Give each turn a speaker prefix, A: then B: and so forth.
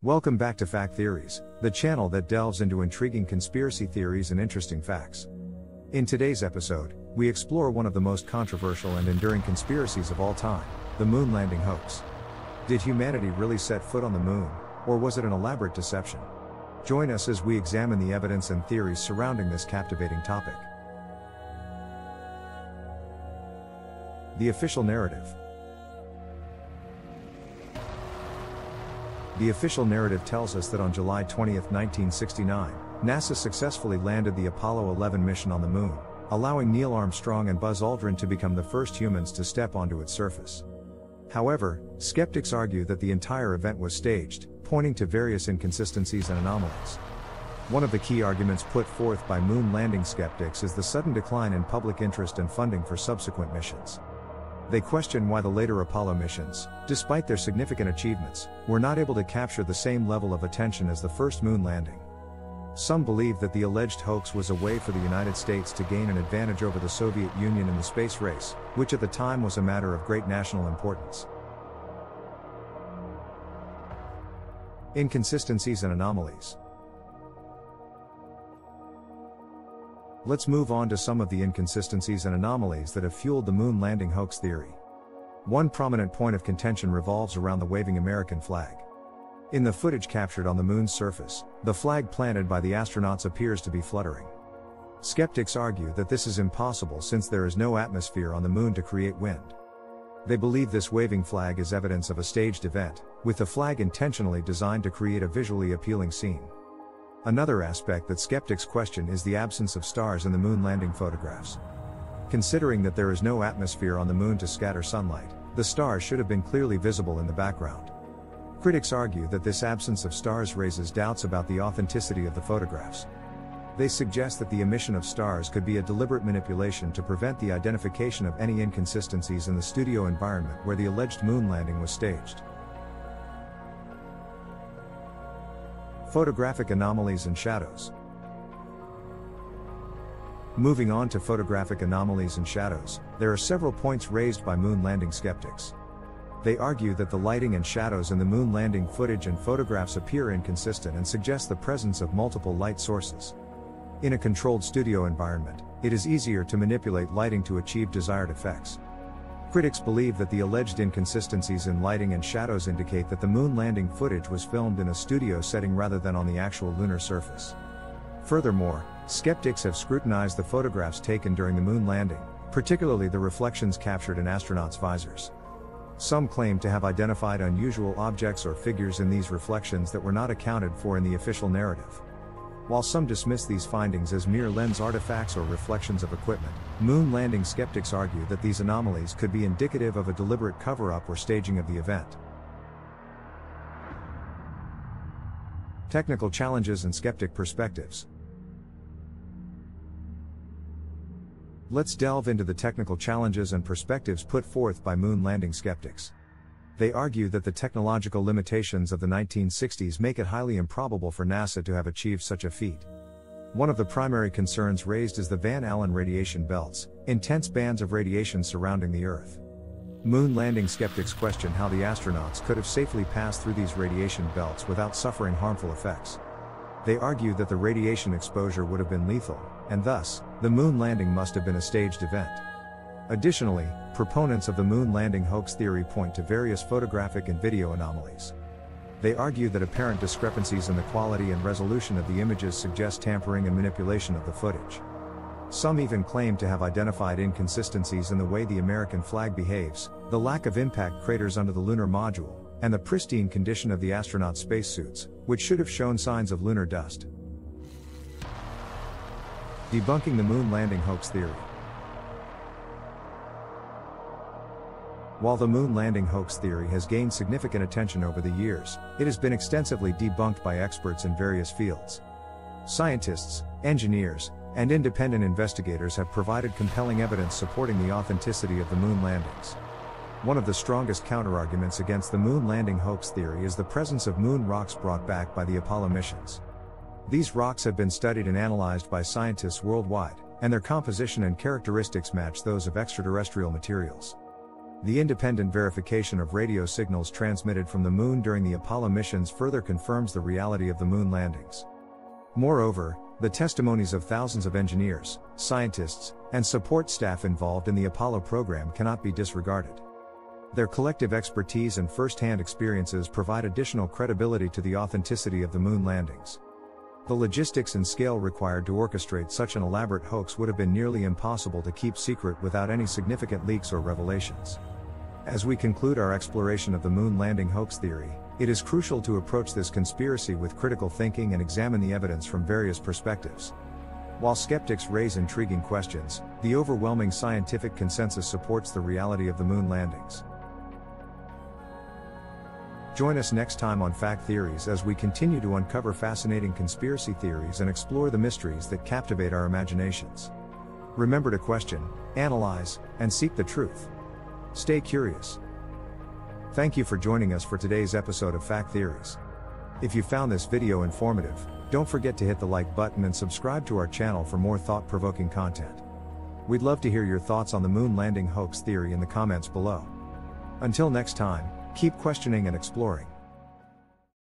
A: Welcome back to FacTheories, the channel that delves into intriguing conspiracy theories and interesting facts. In today's episode, we explore one of the most controversial and enduring conspiracies of all time, the Moon Landing Hoax. Did humanity really set foot on the moon, or was it an elaborate deception? Join us as we examine the evidence and theories surrounding this captivating topic. The official narrative. The official narrative tells us that on July 20, 1969, NASA successfully landed the Apollo 11 mission on the moon, allowing Neil Armstrong and Buzz Aldrin to become the first humans to step onto its surface. However, skeptics argue that the entire event was staged, pointing to various inconsistencies and anomalies. One of the key arguments put forth by moon landing skeptics is the sudden decline in public interest and funding for subsequent missions. They question why the later Apollo missions, despite their significant achievements, were not able to capture the same level of attention as the first moon landing. Some believe that the alleged hoax was a way for the United States to gain an advantage over the Soviet Union in the space race, which at the time was a matter of great national importance. Inconsistencies and anomalies. Let's move on to some of the inconsistencies and anomalies that have fueled the moon landing hoax theory. One prominent point of contention revolves around the waving American flag. In the footage captured on the moon's surface, the flag planted by the astronauts appears to be fluttering. Skeptics argue that this is impossible since there is no atmosphere on the moon to create wind. They believe this waving flag is evidence of a staged event, with the flag intentionally designed to create a visually appealing scene. Another aspect that skeptics question is the absence of stars in the moon landing photographs. Considering that there is no atmosphere on the moon to scatter sunlight, the stars should have been clearly visible in the background. Critics argue that this absence of stars raises doubts about the authenticity of the photographs. They suggest that the omission of stars could be a deliberate manipulation to prevent the identification of any inconsistencies in the studio environment where the alleged moon landing was staged. Photographic anomalies and shadows. Moving on to photographic anomalies and shadows, there are several points raised by moon landing skeptics. They argue that the lighting and shadows in the moon landing footage and photographs appear inconsistent and suggest the presence of multiple light sources. In a controlled studio environment, it is easier to manipulate lighting to achieve desired effects. Critics believe that the alleged inconsistencies in lighting and shadows indicate that the moon landing footage was filmed in a studio setting rather than on the actual lunar surface. Furthermore, skeptics have scrutinized the photographs taken during the moon landing, particularly the reflections captured in astronauts' visors. Some claim to have identified unusual objects or figures in these reflections that were not accounted for in the official narrative. While some dismiss these findings as mere lens artifacts or reflections of equipment, moon landing skeptics argue that these anomalies could be indicative of a deliberate cover-up or staging of the event. Technical challenges and skeptic perspectives. Let's delve into the technical challenges and perspectives put forth by moon landing skeptics. They argue that the technological limitations of the 1960s make it highly improbable for NASA to have achieved such a feat. One of the primary concerns raised is the Van Allen radiation belts, intense bands of radiation surrounding the Earth. Moon landing skeptics question how the astronauts could have safely passed through these radiation belts without suffering harmful effects. They argue that the radiation exposure would have been lethal, and thus, the moon landing must have been a staged event. Additionally, proponents of the moon landing hoax theory point to various photographic and video anomalies. They argue that apparent discrepancies in the quality and resolution of the images suggest tampering and manipulation of the footage. Some even claim to have identified inconsistencies in the way the American flag behaves, the lack of impact craters under the lunar module, and the pristine condition of the astronauts' spacesuits, which should have shown signs of lunar dust. Debunking the moon landing hoax theory. While the moon landing hoax theory has gained significant attention over the years, it has been extensively debunked by experts in various fields. Scientists, engineers, and independent investigators have provided compelling evidence supporting the authenticity of the moon landings. One of the strongest counterarguments against the moon landing hoax theory is the presence of moon rocks brought back by the Apollo missions. These rocks have been studied and analyzed by scientists worldwide, and their composition and characteristics match those of extraterrestrial materials. The independent verification of radio signals transmitted from the Moon during the Apollo missions further confirms the reality of the Moon landings. Moreover, the testimonies of thousands of engineers, scientists, and support staff involved in the Apollo program cannot be disregarded. Their collective expertise and first-hand experiences provide additional credibility to the authenticity of the Moon landings. The logistics and scale required to orchestrate such an elaborate hoax would have been nearly impossible to keep secret without any significant leaks or revelations. As we conclude our exploration of the Moon landing hoax theory, it is crucial to approach this conspiracy with critical thinking and examine the evidence from various perspectives. While skeptics raise intriguing questions, the overwhelming scientific consensus supports the reality of the Moon landings. Join us next time on Fact Theories as we continue to uncover fascinating conspiracy theories and explore the mysteries that captivate our imaginations. Remember to question, analyze, and seek the truth. Stay curious. Thank you for joining us for today's episode of Fact Theories. If you found this video informative, don't forget to hit the like button and subscribe to our channel for more thought-provoking content. We'd love to hear your thoughts on the Moon landing hoax theory in the comments below. Until next time, keep questioning and exploring.